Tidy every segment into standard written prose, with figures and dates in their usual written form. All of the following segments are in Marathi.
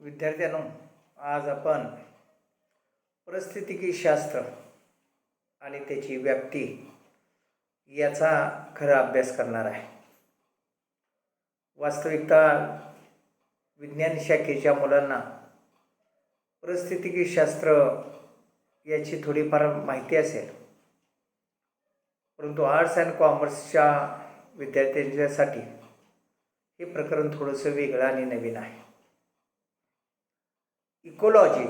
विद्यार्थ्यांनो, आज आपण परिस्थितिकी शास्त्र आणि त्याची व्याप्ती याचा खरा अभ्यास करणार आहे. वास्तविकता विज्ञान शाखेच्या मुलांना परिस्थितिकी शास्त्र याची थोडीफार माहिती असेल, परंतु आर्ट्स अँड कॉमर्सच्या विद्यार्थ्यांच्यासाठी हे प्रकरण थोडंसं वेगळं आणि नवीन आहे. इकोलॉजी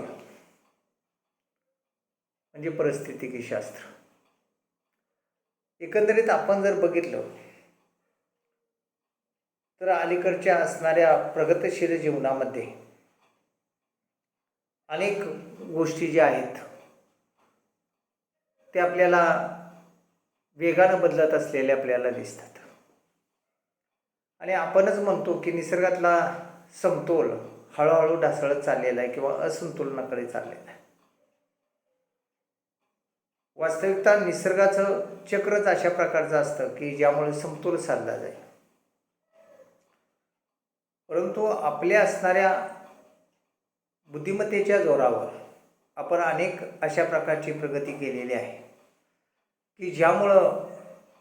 म्हणजे परिस्थितिकी शास्त्र. एकंदरीत आपण जर बघितलं तर अलीकडच्या असणाऱ्या प्रगतशील जीवनामध्ये अनेक गोष्टी ज्या आहेत ते आपल्याला वेगानं बदलत असलेले आपल्याला दिसतात. आणि आपणच म्हणतो की निसर्गातला समतोल हळूहळू ढासळत चाललेला आहे किंवा असंतुलनाकडे चाललेला आहे. वास्तविकता निसर्गाचं चक्रच अशा प्रकारचं असतं की ज्यामुळे समतोल साधला जाईल. परंतु आपल्या असणाऱ्या बुद्धिमत्तेच्या जोरावर आपण अनेक अशा प्रकारची प्रगती केलेली आहे की ज्यामुळं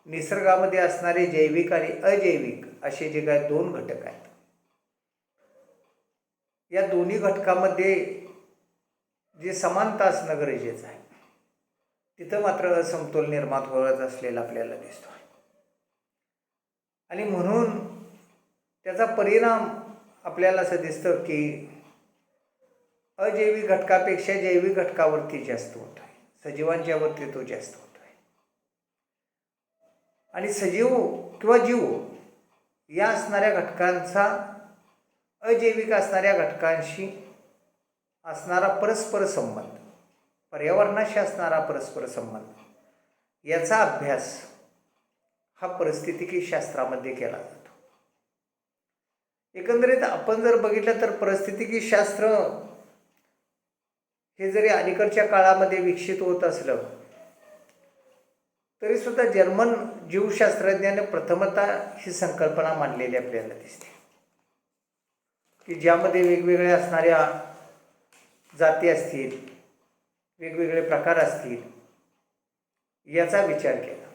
निसर्गामध्ये असणारे जैविक आणि अजैविक असे जे काही दोन घटक आहेत, या दोन्ही घटकामध्ये जे समानता असणं गरजेचं आहे, तिथं मात्र असमतोल निर्माण होत असलेला आपल्याला दिसतो. आणि म्हणून त्याचा परिणाम आपल्याला असं दिसतं की अजैविक घटकापेक्षा जैविक घटकावरती जास्त होत आहे, सजीवांच्या वरती तो जास्त होतो आहे. आणि सजीव किंवा जीव या असणाऱ्या घटकांचा अजैविक असणाऱ्या घटकांशी असणारा परस्पर संबंध, पर्यावरणाशी असणारा परस्पर संबंध याचा अभ्यास हा परिस्थितिकी शास्त्रामध्ये केला जातो. एकंदरीत आपण जर बघितलं तर परिस्थितिकी शास्त्र हे जरी अलीकडच्या काळामध्ये विकसित होत असलं तरी सुद्धा जर्मन जीवशास्त्रज्ञाने प्रथमतः ही संकल्पना मांडलेली आपल्याला दिसते की ज्यामध्ये वेगवेगळ्या असणाऱ्या जाती असतील, वेगवेगळे प्रकार असतील, याचा विचार केला.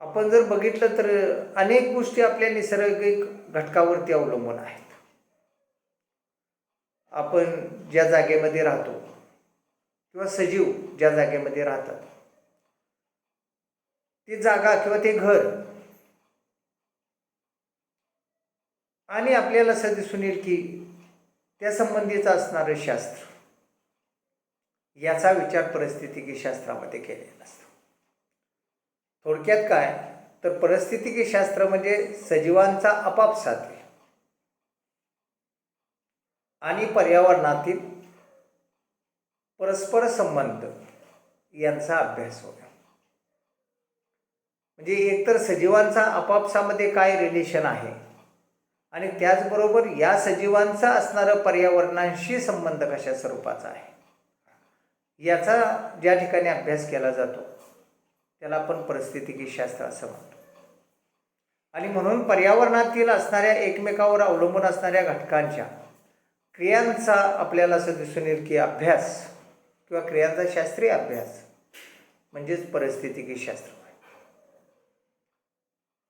आपण जर बघितलं तर अनेक गोष्टी आपल्या निसर्गिक घटकावरती अवलंबून आहेत. आपण ज्या जागेमध्ये राहतो किंवा सजीव ज्या जागेमध्ये राहतात, ती जागा किंवा ते घर आणि आपल्याला असं दिसून येईल की त्या संबंधीचं असणारं शास्त्र याचा विचार परिस्थितिकी शास्त्रामध्ये केलेला असतो. थोडक्यात काय तर परिस्थितिकी शास्त्र म्हणजे सजीवांचा आपापसातील आणि पर्यावरणातील परस्पर संबंध यांचा अभ्यास होतो. म्हणजे एकतर सजीवांचा आपापसामध्ये काय रिलेशन आहे आणि त्याचबरोबर या सजीवांचा असणारं पर्यावरणाशी संबंध कशा स्वरूपाचा आहे याचा ज्या ठिकाणी अभ्यास केला जातो त्याला आपण परिस्थितिकी शास्त्र असं म्हणतो. आणि म्हणून पर्यावरणातील असणाऱ्या एकमेकावर अवलंबून असणाऱ्या घटकांच्या क्रियांचा आपल्याला असं दिसून येईल की अभ्यास किंवा क्रियांचा शास्त्रीय अभ्यास म्हणजेच परिस्थितिकी शास्त्र.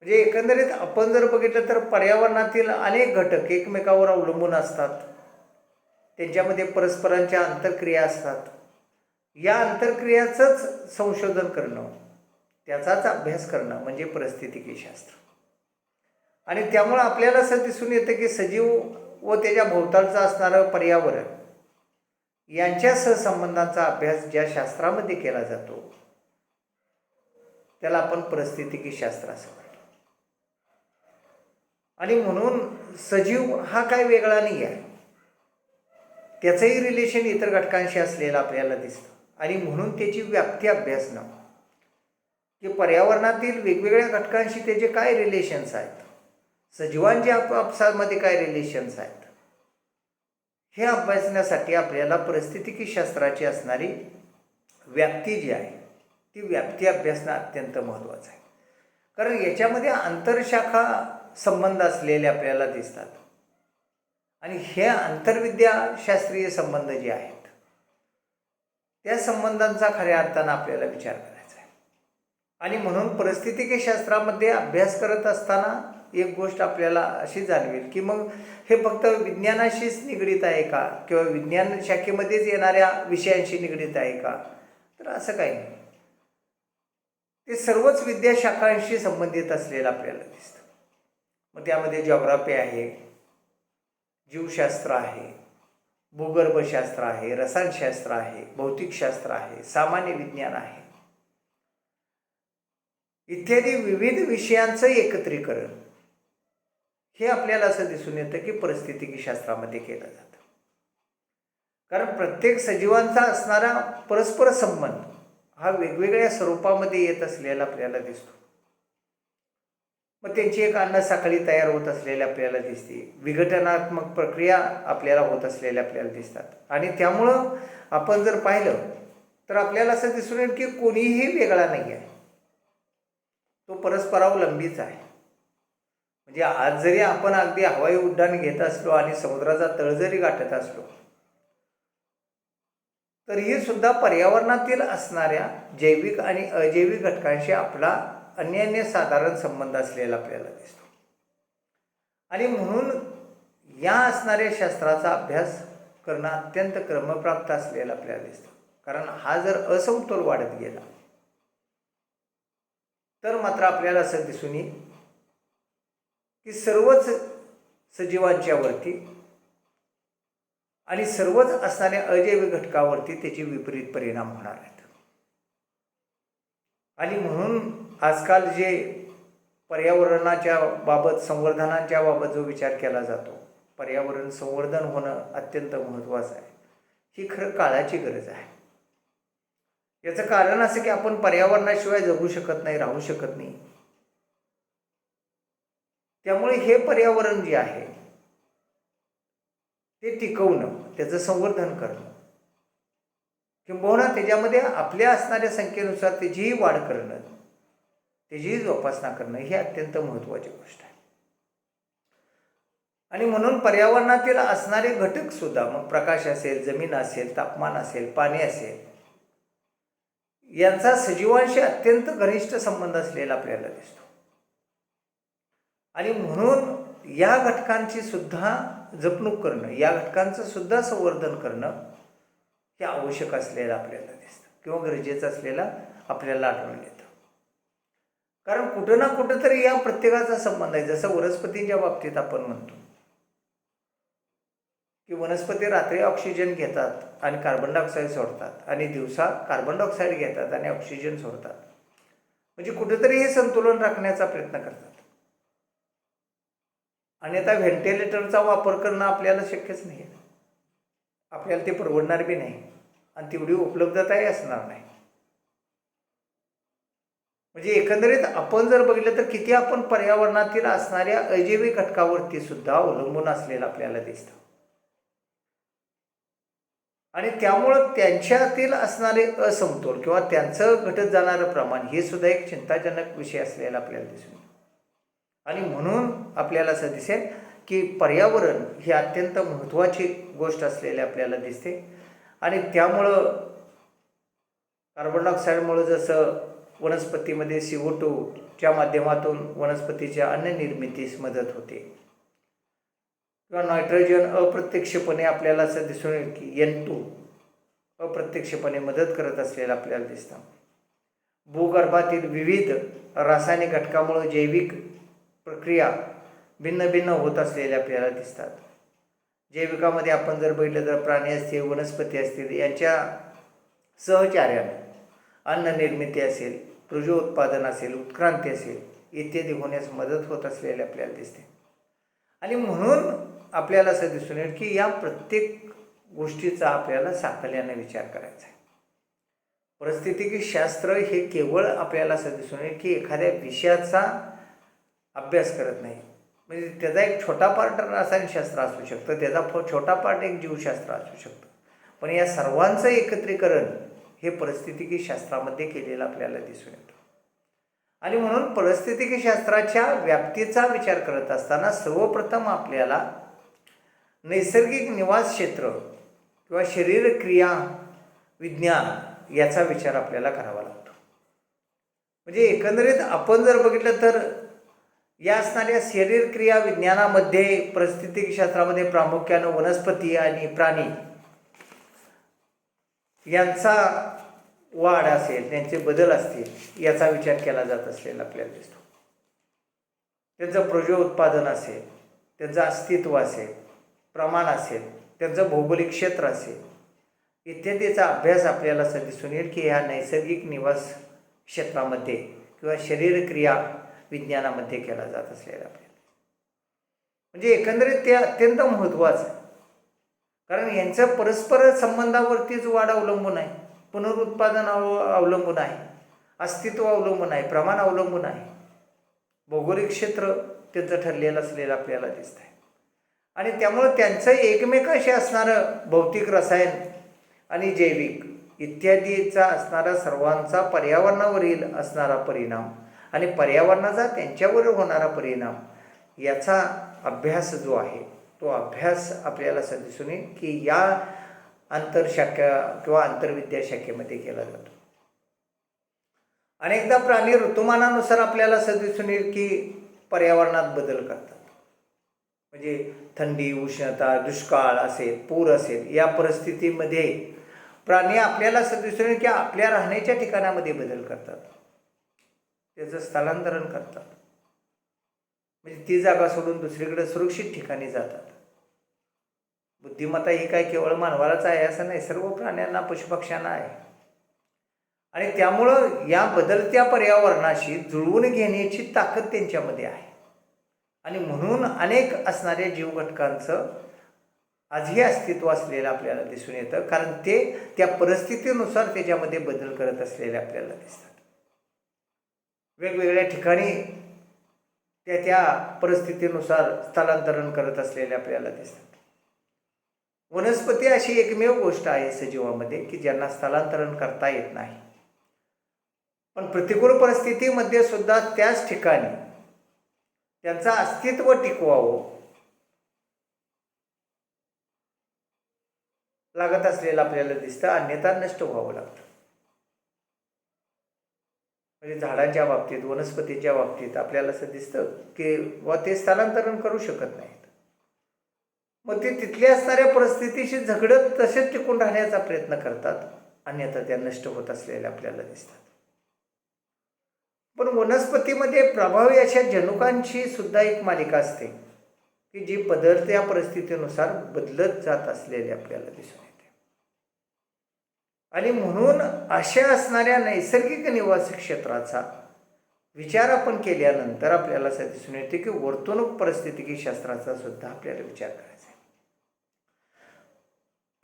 म्हणजे एकंदरीत आपण जर बघितलं तर पर्यावरणातील अनेक घटक एकमेकावर अवलंबून असतात, त्यांच्यामध्ये परस्परांच्या आंतरक्रिया असतात. या आंतरक्रियाचंच संशोधन करणं, त्याचाच अभ्यास करणं म्हणजे परिस्थितिकी शास्त्र. आणि त्यामुळं आपल्याला असं दिसून येतं की सजीव व त्याच्या भोवतालचं असणारं पर्यावरण यांच्या सहसंबंधांचा अभ्यास ज्या शास्त्रामध्ये केला जातो त्याला आपण परिस्थितिकी शास्त्र असं म्हणतो. आणि म्हणून सजीव हा काय वेगळा नाही आहे, त्याचंही रिलेशन इतर घटकांशी असलेलं आपल्याला दिसतं. आणि म्हणून त्याची व्याप्ती अभ्यासणं की पर्यावरणातील वेगवेगळ्या घटकांशी त्याचे काय रिलेशन्स आहेत, सजीवांच्या आपापसामध्ये काय रिलेशन्स आहेत, हे अभ्यासण्यासाठी आपल्याला परिस्थितिकी शास्त्राची असणारी व्याप्ती जी आहे ती व्याप्ती अभ्यासणं अत्यंत महत्त्वाचं आहे. कारण याच्यामध्ये आंतरशाखा संबंध असलेले आपल्याला दिसतात. आणि हे आंतरविद्याशास्त्रीय संबंध जे आहेत त्या संबंधांचा खऱ्या अर्थानं आपल्याला विचार करायचा आहे. आणि म्हणून परिस्थितिकी शास्त्रामध्ये अभ्यास करत असताना एक गोष्ट आपल्याला अशी जाणवेल की मग हे फक्त विज्ञानाशीच निगडीत आहे का किंवा विज्ञान शाखेमध्येच येणाऱ्या विषयांशी निगडीत आहे का, तर असं काही नाही. ते सर्वच विद्याशाखांशी संबंधित असलेलं आपल्याला दिसतं. मग त्यामध्ये जॉग्राफी आहे, जीवशास्त्र आहे, भूगर्भशास्त्र आहे, रसायनशास्त्र आहे, भौतिकशास्त्र आहे, सामान्य विज्ञान आहे, इत्यादी विविध विषयांचं एकत्रीकरण हे आपल्याला असं दिसून येतं की परिस्थितिकी शास्त्रामध्ये केलं जातं. कारण प्रत्येक सजीवांचा असणारा परस्पर संबंध हा वेगवेगळ्या स्वरूपामध्ये येत असलेला आपल्याला दिसतो. मग त्यांची एक अन्न साखळी तयार होत असलेली आपल्याला दिसते, विघटनात्मक प्रक्रिया आपल्याला होत असलेल्या आपल्याला दिसतात. आणि त्यामुळं आपण जर पाहिलं तर आपल्याला असं दिसून येईल की कोणीही वेगळा नाही आहे, तो परस्परावलंबीच आहे. म्हणजे आज जरी आपण अगदी हवाई उड्डाण घेत असलो आणि समुद्राचा तळ जरी गाठत असलो तरीही सुद्धा पर्यावरणातील असणाऱ्या जैविक आणि अजैविक घटकांशी आपला अन्योन्य साधारण संबंध असलेला आपल्याला दिसतो. आणि म्हणून या असणाऱ्या शास्त्राचा अभ्यास करणं अत्यंत क्रमप्राप्त असलेला आपल्याला दिसतं. कारण हा जर असमतोल वाढत गेला तर मात्र आपल्याला असं दिसून येईल की सर्वच सजीवांच्या वरती आणि सर्वच असणाऱ्या अजैविक घटकावरती त्याचे विपरीत परिणाम होणार आहेत. आणि म्हणून आजकाल जे पर्यावरणाच्या बाबत संवर्धनाच्या बाबत जो विचार केला जातो, पर्यावरण संवर्धन होणं अत्यंत महत्त्वाचं आहे, ही खरं काळाची गरज आहे. याचं कारण असं की आपण पर्यावरणाशिवाय जगू शकत नाही, राहू शकत नाही. त्यामुळे हे पर्यावरण जे आहे ते टिकवणं, त्याचं संवर्धन करणं किंबहुना त्याच्यामध्ये आपल्या असणाऱ्या संख्येनुसार त्याचीही वाढ करणं, त्याचीही जोपासना करणं ही अत्यंत महत्त्वाची गोष्ट आहे. आणि म्हणून पर्यावरणातील असणारे घटक सुद्धा, मग प्रकाश असेल, जमीन असेल, तापमान असेल, पाणी असेल, यांचा सजीवांशी अत्यंत घनिष्ठ संबंध असलेला आपल्याला दिसतो. आणि म्हणून या घटकांची सुद्धा जपणूक करणं, या घटकांचं सुद्धा संवर्धन करणं हे आवश्यक असलेलं आपल्याला दिसतं किंवा गरजेचं असलेलं आपल्याला आढळून येतं. कारण कुठं ना कुठं तरी या प्रत्येकाचा संबंध आहे. जसं वनस्पतींच्या बाबतीत आपण म्हणतो की वनस्पती रात्री ऑक्सिजन घेतात आणि कार्बन डायऑक्साईड सोडतात आणि दिवसा कार्बन डायऑक्साईड घेतात आणि ऑक्सिजन सोडतात. म्हणजे कुठेतरी हे संतुलन राखण्याचा प्रयत्न करतात. आणि आता व्हेंटिलेटरचा वापर करणं आपल्याला शक्यच नाही, आपल्याला ते परवडणार बी नाही आणि तेवढी उपलब्धताही असणार नाही. म्हणजे एकंदरीत आपण जर बघितलं तर किती आपण पर्यावरणातील असणाऱ्या अजैविक घटकावरती सुद्धा अवलंबून असलेलं आपल्याला दिसतं. आणि त्यामुळं त्यांच्यातील असणारे असमतोल किंवा त्यांचं घटत जाणारं प्रमाण हे सुद्धा एक चिंताजनक विषय असलेला आपल्याला दिसून. आणि म्हणून आपल्याला असं दिसेल की पर्यावरण ही अत्यंत महत्त्वाची गोष्ट असलेली आपल्याला दिसते. आणि त्यामुळं कार्बन डायऑक्साईडमुळं जसं वनस्पतीमध्ये CO2च्या माध्यमातून वनस्पतीच्या अन्न निर्मितीस मदत होते किंवा नायट्रोजन अप्रत्यक्षपणे आपल्याला असं दिसून येईल की N2 अप्रत्यक्षपणे मदत करत असलेलं आपल्याला दिसतं. भूगर्भातील विविध रासायनिक घटकामुळे जैविक प्रक्रिया भिन्न भिन्न होत असलेल्या आपल्याला दिसतात. जैविकामध्ये आपण जर बघितलं तर प्राणी असतील, वनस्पती असतील, यांच्या सहचार्याने अन्न निर्मिती असेल, प्रजोत्पादन असेल, उत्क्रांती असेल इत्यादी होण्यास मदत होत असलेली आपल्याला दिसते. आणि म्हणून आपल्याला असं दिसून येईल की या प्रत्येक गोष्टीचा आपल्याला साकल्याने विचार करायचा आहे. परिस्थितिकी शास्त्र हे केवळ आपल्याला असं दिसून येईल की एखाद्या विषयाचा अभ्यास करत नाही. म्हणजे त्याचा एक छोटा पार्ट रसायनशास्त्र असू शकतं, त्याचा छोटा पार्ट एक जीवशास्त्र असू शकतं, पण या सर्वांचं एकत्रीकरण हे परिस्थितिकी शास्त्रामध्ये केलेलं आपल्याला दिसून येतं. आणि म्हणून परिस्थितिकी शास्त्राच्या व्याप्तीचा विचार करत असताना सर्वप्रथम आपल्याला नैसर्गिक निवास क्षेत्र किंवा शरीर क्रिया विज्ञान याचा विचार आपल्याला करावा लागतो. म्हणजे एकंदरीत आपण जर बघितलं तर या असणाऱ्या शरीर क्रिया विज्ञानामध्ये परिस्थितीशास्त्रामध्ये प्रामुख्यानं वनस्पती आणि प्राणी यांचा वाढ असेल, त्यांचे बदल असतील याचा विचार केला जात असलेला आपल्याला दिसतो. त्यांचं प्रजोत्पादन असेल, त्यांचं अस्तित्व असेल, प्रमाण असेल, त्यांचं भौगोलिक क्षेत्र असेल इत्यादीचा अभ्यास आपल्याला असं दिसून येईल की ह्या नैसर्गिक निवास क्षेत्रामध्ये किंवा शरीरक्रिया विज्ञानामध्ये केला जात असलेला आपल्याला. म्हणजे एकंदरीत ते अत्यंत महत्त्वाचं आहे. कारण यांचं परस्पर संबंधावरतीच वाढ अवलंबून आहे, पुनरुत्पादन अवलंबून आहे, अस्तित्व अवलंबून आहे, प्रमाण अवलंबून आहे, भौगोलिक क्षेत्र त्यांचं ठरलेलं असलेलं आपल्याला दिसत आहे. आणि त्यामुळं त्यांचं एकमेकाशी असणारं भौतिक, रसायन आणि जैविक इत्यादीचा असणारा सर्वांचा पर्यावरणावरील असणारा परिणाम आणि पर्यावरणाचा त्यांच्यावर होणारा परिणाम याचा अभ्यास जो आहे तो अभ्यास आपल्याला असं दिसून येईल की या आंतरशाखा किंवा आंतरविद्या शाखेमध्ये केला जातो. अनेकदा प्राणी ऋतुमानानुसार आपल्याला असं दिसून येईल की पर्यावरणात बदल करतात. म्हणजे थंडी, उष्णता, दुष्काळ असेल, पूर असेल या परिस्थितीमध्ये प्राणी आपल्याला असं दिसून येईल की आपल्या राहण्याच्या ठिकाणामध्ये बदल करतात, त्याचं स्थलांतरण करतात. म्हणजे ती जागा सोडून दुसरीकडे सुरक्षित ठिकाणी जातात. बुद्धिमत्ता ही काय केवळ मानवालाच आहे असं नाही, सर्व प्राण्यांना, पशुपक्ष्यांना आहे. आणि त्यामुळं या बदलत्या पर्यावरणाशी जुळवून घेण्याची ताकद त्यांच्यामध्ये आहे. आणि म्हणून अनेक असणाऱ्या जीवघटकांचं आजही अस्तित्व असलेलं आपल्याला दिसून येतं, कारण ते त्या परिस्थितीनुसार त्याच्यामध्ये बदल करत असलेले आपल्याला दिसतात. वेगवेगळ्या ठिकाणी त्या परिस्थितीनुसार स्थलांतरण करत असलेले आपल्याला दिसतात. वनस्पती अशी एकमेव गोष्ट आहे सजीवामध्ये की ज्यांना स्थलांतरण करता येत नाही. पण प्रतिकूल परिस्थितीमध्ये सुद्धा त्याच ठिकाणी त्यांचं अस्तित्व टिकवावं लागत असलेलं आपल्याला दिसतं, अन्यथा नष्ट व्हावं लागतं. म्हणजे झाडांच्या बाबतीत, वनस्पतीच्या बाबतीत आपल्याला असं दिसतं की ते स्थलांतरण करू शकत नाहीत. मग ते तिथल्या असणाऱ्या परिस्थितीशी झगडत तसेच टिकून राहण्याचा प्रयत्न करतात, अन्यथा त्या नष्ट होत असलेल्या आपल्याला दिसतात. पण वनस्पतीमध्ये प्रभावी अशा जनुकांची सुद्धा एक मालिका असते की जी बदलत्या परिस्थितीनुसार बदलत जात असलेले आपल्याला दिसून येते. आणि म्हणून अशा असणाऱ्या नैसर्गिक निवास क्षेत्राचा विचार आपण केल्यानंतर आपल्याला असं दिसून येते की वर्तणूक परिस्थितिकी शास्त्राचा सुद्धा आपल्याला विचार करायचा आहे.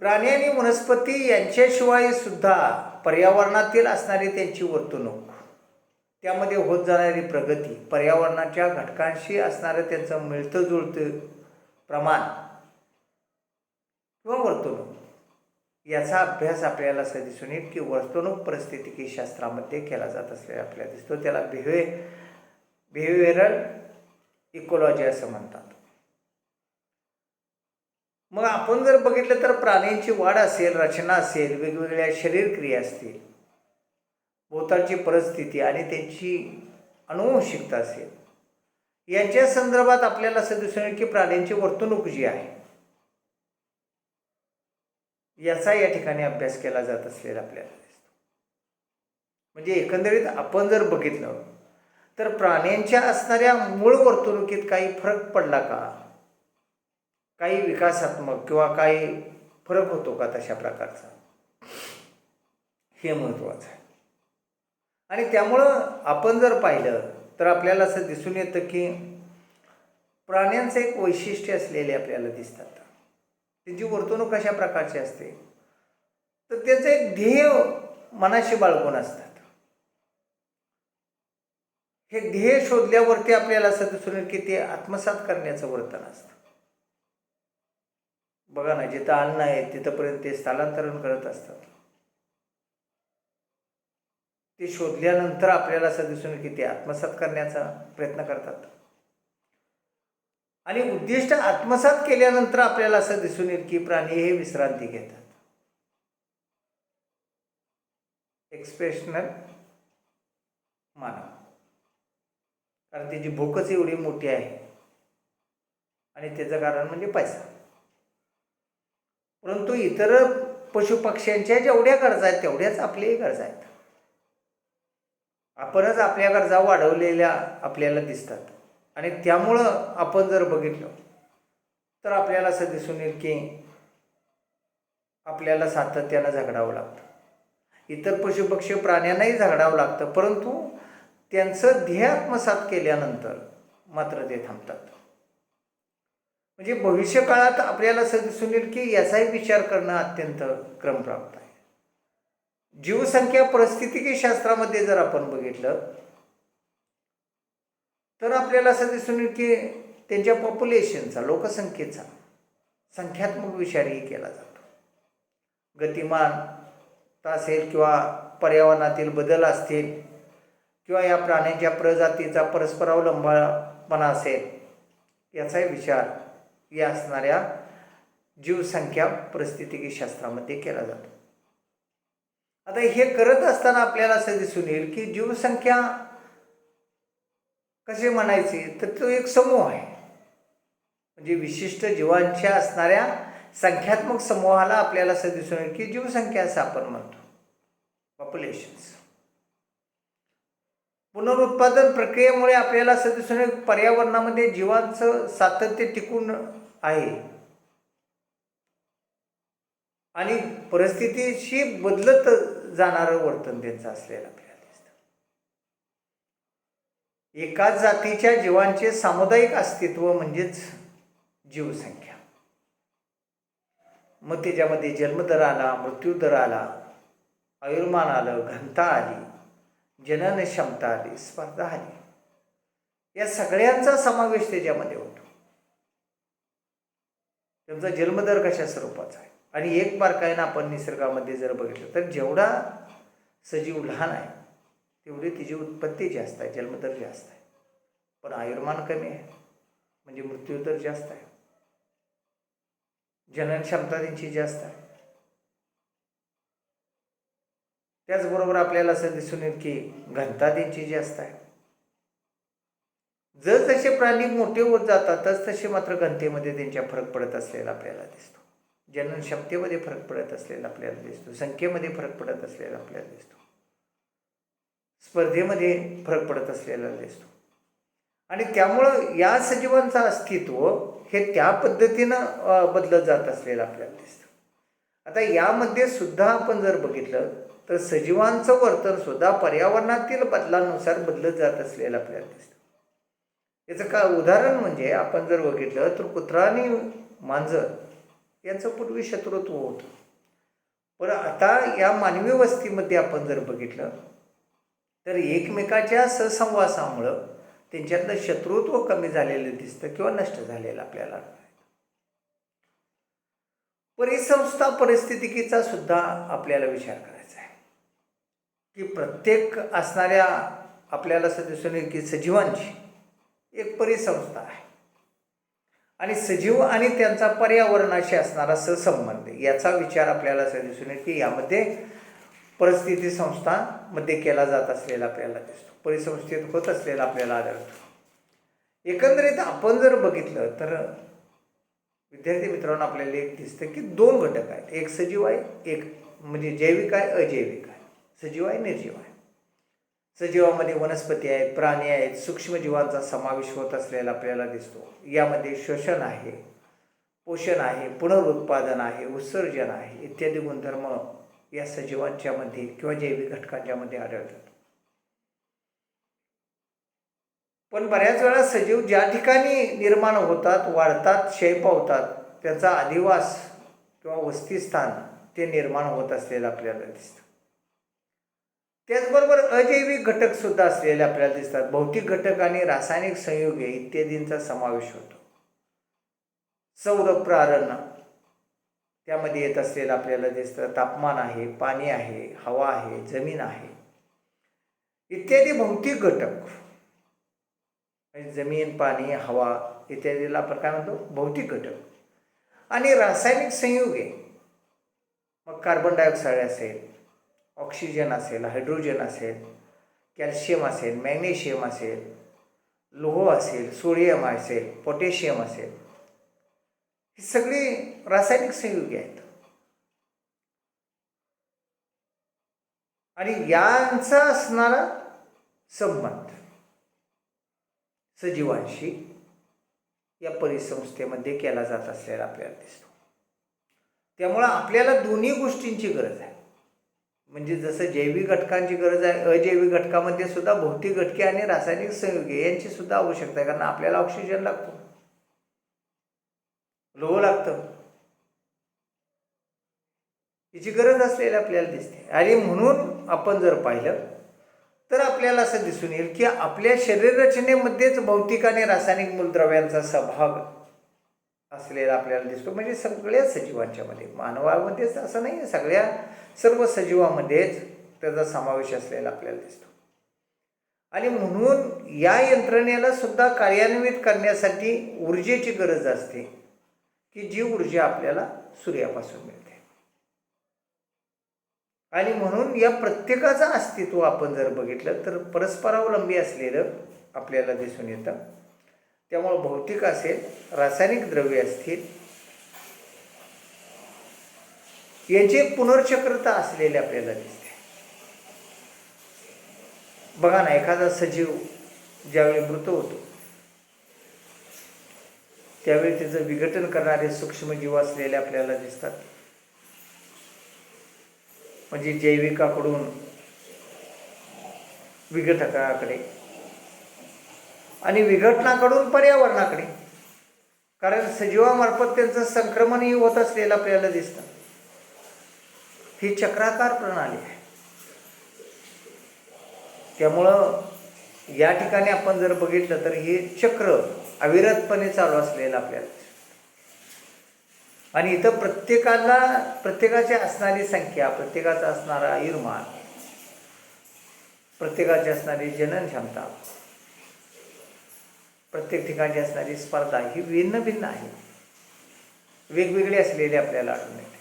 प्राणी आणि वनस्पती यांच्याशिवाय सुद्धा पर्यावरणातील असणारी त्यांची वर्तणूक, त्यामध्ये होत जाणारी प्रगती, पर्यावरणाच्या घटकांशी असणारं त्यांचं मिळतं जुळतं प्रमाण किंवा वर्तणूक याचा अभ्यास आपल्याला असं दिसून येईल की वर्तणूक परिस्थितिकी शास्त्रामध्ये केला जात असलेला आपल्याला दिसतो. त्याला बिहेवियरल इकोलॉजी असं म्हणतात. मग आपण जर बघितलं तर प्राण्यांची वाढ असेल, रचना असेल, वेगवेगळ्या शरीरक्रिया असतील, भोवतालची परिस्थिती आणि त्यांची अनुवंशिकता असेल, यांच्या संदर्भात आपल्याला असं दिसून येईल की प्राण्यांची वर्तणूक जी आहे याचा या ठिकाणी अभ्यास केला जात असलेला आपल्याला दिसतो. म्हणजे एकंदरीत आपण जर बघितलं तर प्राण्यांच्या असणाऱ्या मूळ वर्तणुकीत काही फरक पडला का, काही विकासात्मक किंवा काही फरक होतो का तशा प्रकारचा, हे महत्त्वाचं आहे. आणि त्यामुळं आपण जर पाहिलं तर आपल्याला असं दिसून येतं की प्राण्यांचं एक वैशिष्ट्य असलेले आपल्याला दिसतात. त्यांची वर्तणूक कशा प्रकारची असते तर त्याचं एक ध्येय मनाशी बाळगून असतात. हे ध्येय शोधल्यावरती आपल्याला असं दिसून येईल की ते आत्मसात करण्याचं वर्तन असतं. बघा ना, जिथं अन्न आहे तिथंपर्यंत ते स्थलांतरण करत असतात. ते शोधल्यानंतर आपल्याला असं दिसून येईल की ते आत्मसात करण्याचा प्रयत्न करतात. आणि उद्दिष्ट आत्मसात केल्यानंतर आपल्याला असं दिसून येईल की प्राणी हे विश्रांती घेतात. एक्सप्रेशनल मानव, कारण त्याची भूकच एवढी मोठी आहे आणि त्याचं कारण म्हणजे पैसा. परंतु इतर पशुपक्ष्यांच्या जेवढ्या गरजा आहेत तेवढ्याच आपल्याही गरजा आहेत. आपणच आपल्या गरजा वाढवलेल्या आपल्याला दिसतात आणि त्यामुळं आपण जर बघितलं तर आपल्याला असं दिसून येईल की आपल्याला सातत्यानं झगडावं लागतं. इतर पशुपक्षी प्राण्यांनाही झगडावं लागतं, परंतु त्यांचं ध्येय आत्मसात केल्यानंतर मात्र ते थांबतात. म्हणजे भविष्यकाळात आपल्याला असं दिसून येईल की याचाही विचार करणं अत्यंत क्रमप्राप्त आहे. जीवसंख्या परिस्थितिकी शास्त्रामध्ये जर आपण बघितलं तर आपल्याला असं दिसून येईल की त्यांच्या पॉप्युलेशनचा, लोकसंख्येचा संख्यात्मक विचारही केला जातो. गतिमानता असेल किंवा पर्यावरणातील बदल असतील किंवा या प्राण्यांच्या प्रजातीचा परस्परावलंबपणा असेल, याचाही विचार या असणाऱ्या जीवसंख्या परिस्थितिकी शास्त्रामध्ये केला जातो. आता हे करत असताना आपल्याला असं दिसून येईल की जीवसंख्या कसे म्हणायचे तर तो एक समूह आहे. म्हणजे विशिष्ट जीवांच्या असणाऱ्या संख्यात्मक समूहाला आपल्याला असं दिसून येईल की जीवसंख्या असं आपण म्हणतो, पॉप्युलेशन्स. पुनरुत्पादन प्रक्रियेमुळे आपल्याला असं दिसून येईल पर्यावरणामध्ये जीवांचं सातत्य टिकून आहे आणि परिस्थितीशी बदलत जाणारं वर्तन त्यांचं असलेलं आपल्याला दिसतं. एकाच जातीच्या जीवांचे सामुदायिक अस्तित्व म्हणजेच जीवसंख्या. मग त्याच्यामध्ये जन्मदर आला, मृत्यूदर आला, आयुर्मान आलं, घनता आली, जनन क्षमता आली, स्पर्धा आली, या सगळ्यांचा समावेश त्याच्यामध्ये होतो. त्यांचा जन्मदर कशा स्वरूपाचा आहे आणि एक बारकाईनं आपण निसर्गामध्ये जर बघितलं तर जेवढा सजीव लहान आहे तेवढी तिची उत्पत्ती जास्त आहे, जन्मदर जास्त आहे, पण आयुर्मान कमी आहे, म्हणजे मृत्यूदर जास्त आहे, जनन क्षमता त्यांची जास्त आहे. त्याचबरोबर आपल्याला असं दिसून येईल की घनता त्यांची जास्त आहे. जसे प्राणी मोठे होत जातात तसे मात्र घनतेमध्ये त्यांच्या फरक पडत असलेला आपल्याला दिसतो. जनन क्षमतेमध्ये फरक पडत असलेला आपल्याला दिसतो, संख्येमध्ये फरक पडत असलेला आपल्याला दिसतो, स्पर्धेमध्ये फरक पडत असलेला दिसतो. आणि त्यामुळं या सजीवांचं अस्तित्व हे त्या पद्धतीनं बदलत जात असलेलं आपल्याला दिसतं. आता यामध्ये सुद्धा आपण जर बघितलं तर सजीवांचं वर्तन सुद्धा पर्यावरणातील बदलांनुसार बदलत जात असलेलं आपल्याला दिसतं. याचं काय उदाहरण म्हणजे आपण जर बघितलं तर कुत्रा आणि मांजर यांचं पूर्वी शत्रुत्व होतं, पण आता या मानवी वस्तीमध्ये आपण जर बघितलं तर एकमेकाच्या सहसंवासामुळं त्यांच्यातलं शत्रुत्व कमी झालेलं दिसतं किंवा नष्ट झालेलं आपल्याला आढळतं. परिसंस्था परिस्थितिकीचा सुद्धा आपल्याला विचार करायचा आहे की प्रत्येक असणाऱ्या आपल्याला असं दिसून येईल की सजीवांची एक परिसंस्था आहे आणि सजीव आणि त्यांचा पर्यावरणाशी असणारा सहसंबंध याचा विचार आपल्याला असं दिसून येईल की यामध्ये परिस्थिती संस्थांमध्ये केला जात असलेला आपल्याला दिसतो, परिसंस्थेत होत असलेला आपल्याला आढळतो. एकंदरीत आपण जर बघितलं तर विद्यार्थी मित्रांनो आपल्याला एक दिसतं की दोन घटक आहेत, एक सजीव आहे, एक म्हणजे जैविक आहे, अजैविक आहे. सजीव आहे, निर्जीव आहे. सजीवामध्ये वनस्पती आहेत, प्राणी आहेत, सूक्ष्मजीवांचा समावेश होत असलेला आपल्याला दिसतो. यामध्ये श्वसन आहे, पोषण आहे, पुनरुत्पादन आहे, उत्सर्जन आहे इत्यादी गुणधर्म या सजीवांच्या मध्ये किंवा जैविक घटकांच्या मध्ये आढळतात. पण बऱ्याच वेळा सजीव ज्या ठिकाणी निर्माण होतात, वाढतात, क्षय पावतात त्याचा अधिवास किंवा वस्तीस्थान ते निर्माण होत असलेलं आपल्याला दिसतं. त्याचबरोबर अजैविक घटक सुद्धा असलेले आपल्याला दिसतात. भौतिक घटक आणि रासायनिक संयुगे इत्यादींचा समावेश होतो. सौर प्रारण त्यामध्ये येत असलेलं आपल्याला दिसतं. तापमान आहे, पाणी आहे, हवा आहे, जमीन आहे इत्यादी भौतिक घटक, जमीन, पाणी, हवा इत्यादीला आपण काय म्हणतो, भौतिक घटक. आणि रासायनिक संयुगे, मग कार्बन डायऑक्साईड असेल, ऑक्सिजन असेल, हायड्रोजन असेल, कॅल्शियम असेल, मॅग्नेशियम असेल, लोह असेल, सोडियम असेल, पोटॅशियम असेल, ही सगळी रासायनिक संयुगे आहेत. आणि यांचा असणारा संबंध सजीवांशी या परिसंस्थेमध्ये केला जात असलेला आपल्याला दिसतो. त्यामुळं आपल्याला दोन्ही गोष्टींची गरज आहे. म्हणजे जसं जैविक घटकांची गरज आहे, अजैविक घटकामध्ये सुद्धा भौतिक घटके आणि रासायनिक संयुगे यांची सुद्धा आवश्यकता आहे. कारण आपल्याला ऑक्सिजन लागतो, लोह लागतं, याची गरज असलेली आपल्याला दिसते. आणि म्हणून आपण जर पाहिलं तर आपल्याला असं दिसून येईल की आपल्या शरीर रचनेमध्येच भौतिक आणि रासायनिक मूलद्रव्यांचा सहभाग असलेला आपल्याला दिसतो. म्हणजे सगळ्या सजीवांच्या मध्ये, मानवामध्येच असं नाही, सर्व सजीवांमध्येच त्याचा समावेश असलेला आपल्याला दिसतो. आणि म्हणून या यंत्रणेला सुद्धा कार्यान्वित करण्यासाठी ऊर्जेची गरज असते, की जी ऊर्जा आपल्याला सूर्यापासून मिळते. आणि म्हणून या प्रत्येकाचं अस्तित्व आपण जर बघितलं तर परस्परावलंबी असलेलं आपल्याला दिसून येतं. त्यामुळं भौतिक असेल, रासायनिक द्रव्ये असतील, यांची पुनर्चक्रता असलेली आपल्याला दिसते. बघा ना, एखादा सजीव ज्यावेळी मृत होतो त्यावेळी त्याचं विघटन करणारे सूक्ष्मजीव असलेले आपल्याला दिसतात. म्हणजे जैविकाकडून विघटकाकडे आणि विघटनाकडून पर्यावरणाकडे. कारण सजीवामार्फत त्यांचं संक्रमणही होत असलेलं आपल्याला दिसतं. ही चक्राकार प्रणाली आहे. त्यामुळं या ठिकाणी आपण जर बघितलं तर हे चक्र अविरतपणे चालू असलेलं आपल्याला. आणि इथं प्रत्येकाची असणारी संख्या, प्रत्येकाचा असणारा आयुर्मान, प्रत्येकाची असणारी जनन क्षमता, प्रत्येक ठिकाणी असणारी स्पर्धा ही भिन्न भिन्न आहे, वेगवेगळी असलेली आपल्याला आढळून येते.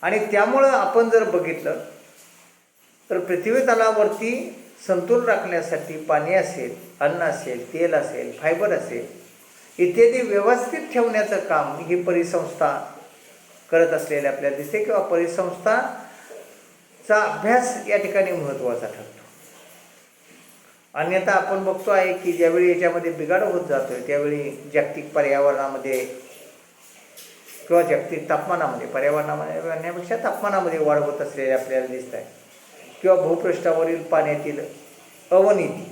आणि त्यामुळं आपण जर बघितलं तर पृथ्वी तलावरती संतुलन राखण्यासाठी पाणी असेल, अन्न असेल, तेल असेल, फायबर असेल इत्यादी व्यवस्थित ठेवण्याचं काम ही परिसंस्था करत असलेले आपल्याला दिसते. किंवा परिसंस्थाचा अभ्यास या ठिकाणी महत्त्वाचा ठरतो. अन्यथा आपण बघतो आहे की ज्यावेळी याच्यामध्ये बिघाड होत जातोय त्यावेळी जागतिक पर्यावरणामध्ये किंवा जागतिक तापमानामध्ये, पर्यावरणामध्ये म्हणण्यापेक्षा तापमानामध्ये वाढ होत असलेले आपल्याला दिसत आहे. किंवा भूपृष्ठावरील पाण्यातील अवनती,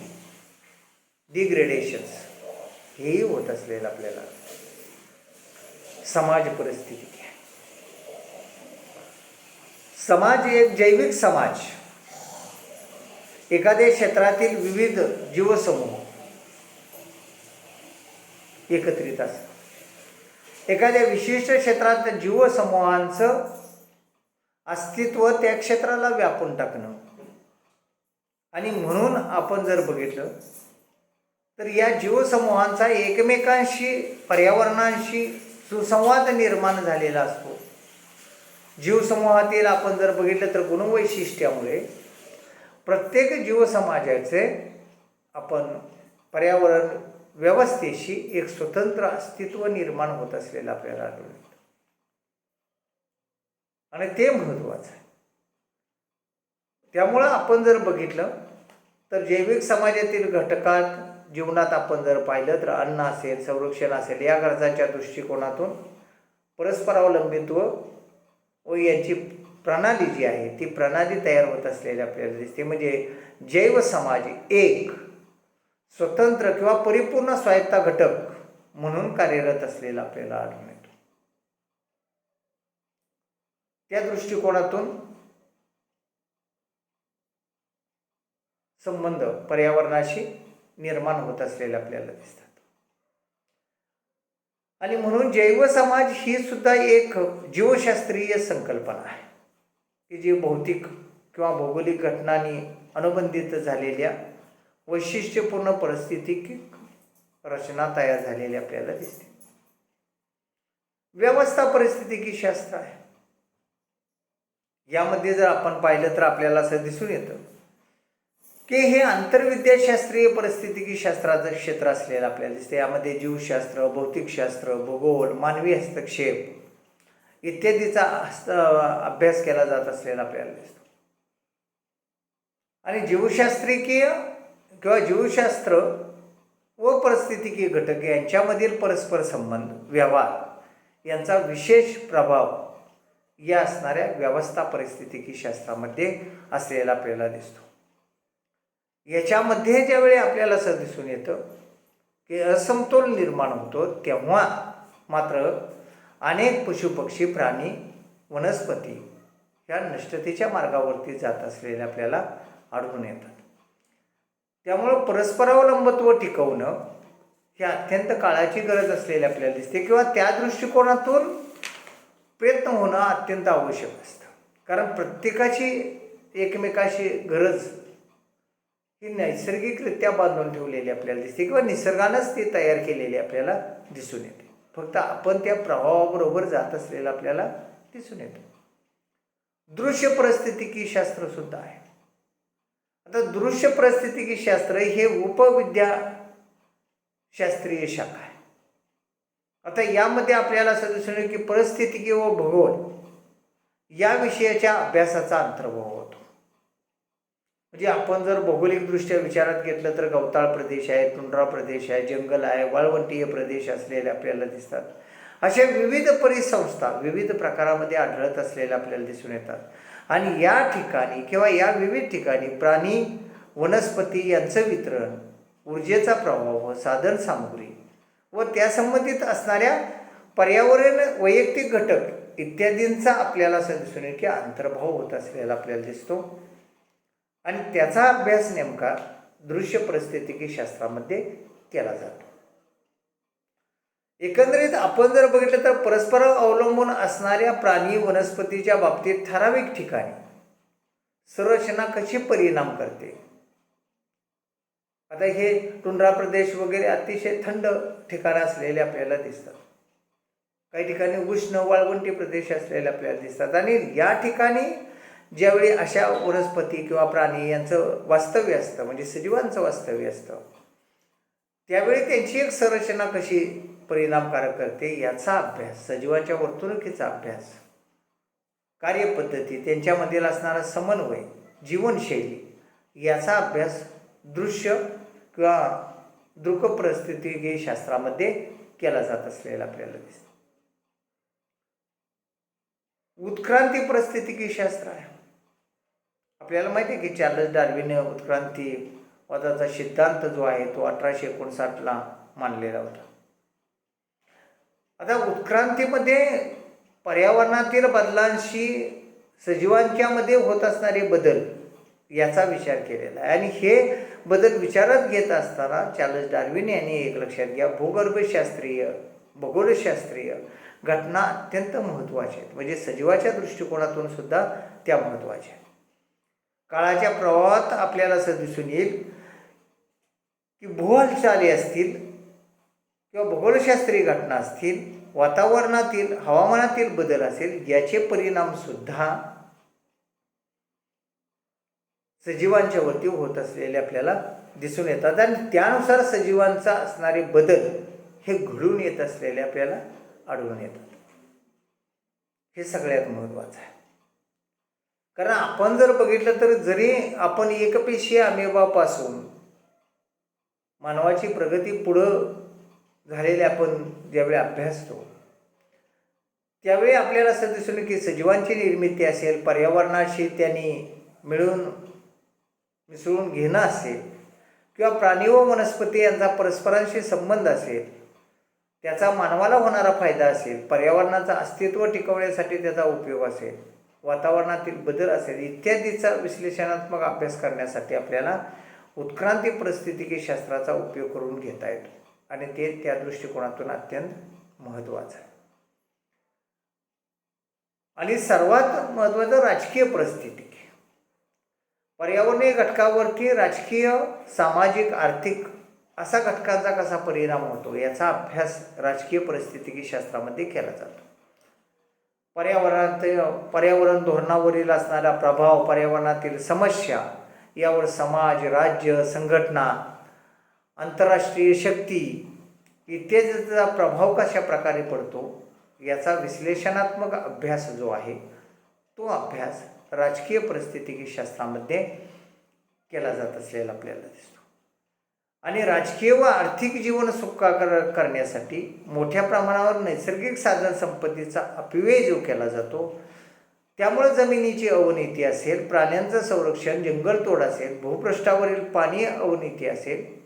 डिग्रेडेशन्स हेही होत असलेलं आपल्याला. समाज परिस्थिती, समाज एक जैविक समाज, एखाद्या क्षेत्रातील विविध जीवसमूह एकत्रित असतात. एखाद्या विशिष्ट क्षेत्रात जीवसमूहांचं अस्तित्व त्या क्षेत्राला व्यापून टाकणं. आणि म्हणून आपण जर बघितलं तर या जीवसमूहांचा एकमेकांशी, पर्यावरणाशी सुसंवाद निर्माण झालेला असतो. जीवसमूहातील आपण जर बघितलं तर गुणवैशिष्ट्यामुळे प्रत्येक जीवसमाजाचे आपण पर्यावरण व्यवस्थेशी एक स्वतंत्र अस्तित्व निर्माण होत असलेलं आपल्याला आढळून येतं. आणि ते महत्त्वाचं आहे. त्यामुळं आपण जर बघितलं तर जैविक समाजातील घटकात जीवनात आपण जर पाहिलं तर अन्न असेल, संरक्षण असेल, या गरजांच्या दृष्टिकोनातून परस्परावलंबित्व व यांची प्रणाली जी आहे ती प्रणाली तयार होत असलेली आपल्याला दिसते. म्हणजे जैव समाज एक स्वतंत्र किंवा परिपूर्ण स्वायत्ता घटक म्हणून कार्यरत असलेला आपल्याला आढळून येतो. त्या दृष्टिकोनातून संबंध पर्यावरणाशी निर्माण होत असलेले आपल्याला दिसतात. आणि म्हणून जैव समाज ही सुद्धा एक जीवशास्त्रीय संकल्पना आहे की जी भौतिक किंवा भौगोलिक घटनांनी अनुबंधित झालेल्या वैशिष्ट्यपूर्ण परिस्थिती रचना तयार झालेली आपल्याला दिसते. व्यवस्था परिस्थितिकी शास्त्र आहे. यामध्ये जर आपण पाहिलं तर आपल्याला असं दिसून येतं की हे आंतरविद्याशास्त्रीय परिस्थितिकी शास्त्राचं क्षेत्र असलेलं आपल्याला दिसते. यामध्ये जीवशास्त्र, भौतिकशास्त्र, भूगोल, मानवी हस्तक्षेप इत्यादीचा अभ्यास केला जात असलेला आपल्याला दिसतो. आणि जीवशास्त्रिकीय किंवा जीवशास्त्र व परिस्थितिकीय घटक यांच्यामधील परस्पर संबंध, व्यवहार यांचा विशेष प्रभाव या असणाऱ्या व्यवस्था परिस्थितिकी शास्त्रामध्ये असलेला आपल्याला दिसतो. याच्यामध्ये ज्यावेळी आपल्याला असं दिसून येतं की असमतोल निर्माण होतो, तेव्हा मात्र अनेक पशुपक्षी, प्राणी, वनस्पती ह्या नष्टतेच्या मार्गावरती जात असलेल्या आपल्याला आढळून येतात. त्यामुळं परस्परावलंबत्व टिकवणं ही अत्यंत काळाची गरज असलेली आपल्याला दिसते किंवा त्या दृष्टिकोनातून प्रयत्न होणं अत्यंत आवश्यक असतं. कारण प्रत्येकाची एकमेकाशी गरज ही नैसर्गिकरित्या बांधून ठेवलेली आपल्याला दिसते किंवा निसर्गानंच ती तयार केलेली आपल्याला दिसून येते. फक्त आपण त्या प्रभावाबरोबर जात असलेलं आपल्याला दिसून येतं. दृश्य परिस्थितिकी शास्त्र सुद्धा आहे. आता दृश्य परिस्थितिकी शास्त्र हे उपविद्या शास्त्रीय शाखा आहे. आता यामध्ये आपल्याला असं दिसून येतं की परिस्थितिकी व भूगोल या विषयाच्या अभ्यासाचा अंतर्भाव होतो. म्हणजे आपण जर भौगोलिकदृष्ट्या विचारात घेतलं तर गवताळ प्रदेश आहे, टुंड्रा प्रदेश आहे, जंगल आहे, वाळवंटीय प्रदेश असलेले आपल्याला दिसतात. अशा विविध परिसंस्था विविध प्रकारामध्ये आढळत असलेल्या आपल्याला दिसून येतात. आणि या ठिकाणी किंवा या विविध ठिकाणी प्राणी, वनस्पती यांचं वितरण, ऊर्जेचा प्रवाह, साधनसामुग्री व त्यासंबंधित असणाऱ्या पर्यावरण, वैयक्तिक घटक इत्यादींचा आपल्याला असं दिसून येईल की अंतर्भाव होत असलेला आपल्याला दिसतो. आणि त्याचा अभ्यास नेमका दृश्य परिस्थितिकी शास्त्रामध्ये केला जातो. एकंदरीत आपण जर बघितलं तर परस्पर अवलंबून असणाऱ्या प्राणी, वनस्पतीच्या बाबतीत ठराविक ठिकाणी संरचना कशी परिणाम करते. आता हे टुंड्रा प्रदेश वगैरे अतिशय थंड ठिकाणं असलेले आपल्याला दिसतात. काही ठिकाणी उष्ण वाळवंटी प्रदेश असलेले आपल्याला दिसतात. आणि या ठिकाणी ज्यावेळी अशा वनस्पती किंवा प्राणी यांचं वास्तव्य असतं, म्हणजे सजीवांचं वास्तव्य असतं, त्यावेळी त्यांची एक संरचना कशी परिणामकारक करते याचा अभ्यास, सजीवांच्या वर्तणुकीचा अभ्यास, कार्यपद्धती, त्यांच्यामधील असणारा समन्वय, जीवनशैली याचा अभ्यास दृश्य किंवा दृक परिस्थितिकी शास्त्रामध्ये केला जात असलेला आपल्याला दिसतं. उत्क्रांती परिस्थितिकी शास्त्र आहे. आपल्याला माहिती आहे की चार्ल्स डार्विनने उत्क्रांतीवादाचा सिद्धांत जो आहे तो 1859ला मांडलेला होता. आता उत्क्रांतीमध्ये पर्यावरणातील बदलांशी सजीवांच्यामध्ये होत असणारे बदल याचा विचार केलेला आहे. आणि हे बदल विचारात घेत असताना चार्ल्स डार्विन यांनी एक लक्षात घ्या, भूगर्भशास्त्रीय, भूगोलशास्त्रीय घटना अत्यंत महत्त्वाच्या आहेत. म्हणजे सजीवाच्या दृष्टिकोनातून सुद्धा त्या महत्त्वाच्या आहेत. काळाच्या प्रवाहात आपल्याला असं दिसून येईल की भूहालचाली असतील किंवा भूगोलशास्त्रीय घटना असतील, वातावरणातील हवामानातील बदल असेल, याचे परिणाम सुद्धा सजीवांच्या वरती होत असलेले आपल्याला दिसून येतात. आणि त्यानुसार सजीवांचा असणारे बदल हे घडून येत असलेले आपल्याला आढळून येतात. हे सगळ्यात महत्त्वाचं आहे. कारण आपण जर बघितलं तर जरी आपण एकपेशीय अमेबापासून मानवाची प्रगती पुढं झालेले आपण ज्यावेळी अभ्यासतो त्यावेळी आपल्याला असं दिसून येतं की सजीवांची निर्मिती असेल, पर्यावरणाशी त्यांनी मिसळून घेणं असेल किंवा प्राणी व वनस्पती यांचा परस्परांशी संबंध असेल, त्याचा मानवाला होणारा फायदा असेल, पर्यावरणाचं अस्तित्व टिकवण्यासाठी त्याचा उपयोग असेल, वातावरणातील बदल असेल, इत्यादीचा विश्लेषणात्मक अभ्यास करण्यासाठी आपल्याला उत्क्रांती परिस्थितिकी शास्त्राचा उपयोग करून घेता येतो. आणि ते त्या दृष्टिकोनातून अत्यंत महत्त्वाचं आहे. आणि सर्वात महत्त्वाचं राजकीय परिस्थितिकी, पर्यावरणीय घटकावरती राजकीय, सामाजिक, आर्थिक असा घटकांचा कसा परिणाम होतो याचा अभ्यास राजकीय परिस्थितिकी शास्त्रामध्ये केला जातो. पर्यावरण धोरणावरील असणारा प्रभाव, पर्यावरणातील समस्या यावर समाज, राज्य, संघटना, आंतरराष्ट्रीय शक्ती इत्यादीचा प्रभाव कशा प्रकारे पडतो याचा विश्लेषणात्मक अभ्यास जो आहे तो अभ्यास राजकीय परिस्थितिकी शास्त्रामध्ये केला जात असलेला आपल्याला दिसतो. आणि राजकीय व आर्थिक जीवन सुखाकर करण्यासाठी मोठ्या प्रमाणावर नैसर्गिक साधन संपत्तीचा अपव्यय जो केला जातो, त्यामुळे जमिनीची अवनती असेल, प्राण्यांचं संरक्षण, जंगलतोड असेल, भूपृष्ठावरील पाणी अवनती असेल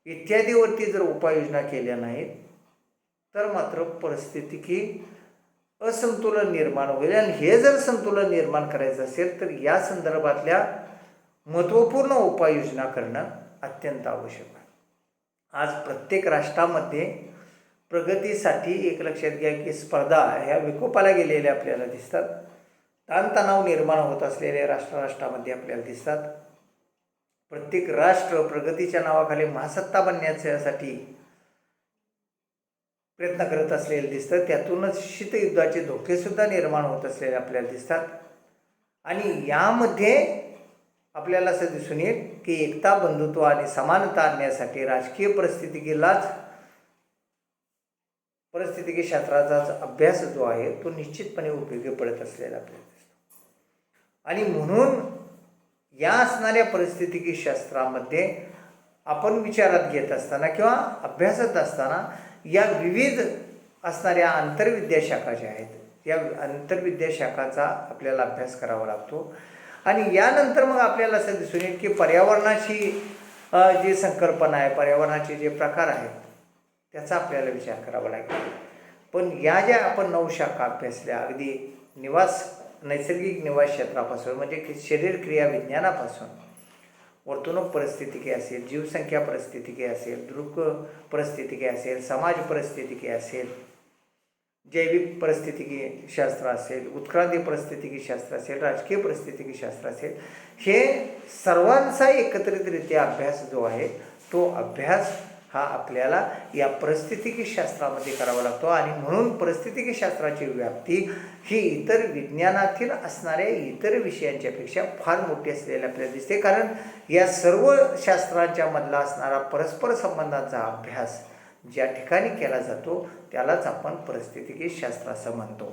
इत्यादीवरती जर उपाययोजना केल्या नाहीत तर मात्र परिस्थितिकी असंतुलन निर्माण होईल. आणि हे जर संतुलन निर्माण करायचं असेल तर या संदर्भातल्या महत्त्वपूर्ण उपाययोजना करणं अत्यंत आवश्यक आहे. आज प्रत्येक राष्ट्रामध्ये प्रगतीसाठी एक लक्षात घ्या की स्पर्धा ह्या विकोपाला गेलेल्या आपल्याला दिसतात. ताणतणाव निर्माण होत असलेले राष्ट्रामध्ये आपल्याला दिसतात. प्रत्येक राष्ट्र प्रगतीच्या नावाखाली महासत्ता बनण्यासाठी प्रयत्न करत असलेले दिसतं. त्यातूनच शीतयुद्धाचे धोकेसुद्धा निर्माण होत असलेले आपल्याला दिसतात. आणि यामध्ये आपल्याला असं दिसून येईल की एकता, बंधुत्व आणि समानता आणण्यासाठी राजकीय परिस्थितिकी शास्त्राचा अभ्यास जो आहे तो निश्चितपणे उपयोगी पडत असलेला आपल्याला दिसतो. आणि म्हणून या असणाऱ्या परिस्थितिकी शास्त्रामध्ये आपण विचारात घेत असताना किंवा अभ्यासात असताना या विविध असणाऱ्या आंतरविद्याशाखा ज्या आहेत या आंतरविद्याशाखाचा आपल्याला अभ्यास करावा लागतो. आणि यानंतर मग आपल्याला असं दिसून येईल की पर्यावरणाची जी संकल्पना आहे, पर्यावरणाचे जे प्रकार आहेत त्याचा आपल्याला विचार करावा लागेल. पण या ज्या आपण 9 शाखा अभ्यासल्या, अगदी नैसर्गिक निवास क्षेत्रापासून म्हणजे शरीर क्रिया विज्ञानापासून वर्तणूक परिस्थितिकी असेल, जीवसंख्या परिस्थितिकी असेल, दृक परिस्थितिकी असेल, समाज परिस्थितिकी असेल, जैविक परिस्थितिकी शास्त्र असेल, उत्क्रांती परिस्थितिकी शास्त्र असेल, राजकीय परिस्थितिकी शास्त्र असेल, हे सर्वांचा एकत्रितरित्या अभ्यास जो आहे तो अभ्यास हा आपल्याला या परिस्थितिकी शास्त्रामध्ये करावा लागतो. आणि म्हणून परिस्थितिकी शास्त्राची व्याप्ती ही इतर विज्ञानातील असणाऱ्या इतर विषयांच्यापेक्षा फार मोठी असलेली आपल्याला दिसते. कारण या सर्व शास्त्रांच्या मधला असणारा परस्पर संबंधांचा अभ्यास ज्या ठिकाणी केला जातो त्यालाच आपण परिस्थितिकी शास्त्र असं म्हणतो.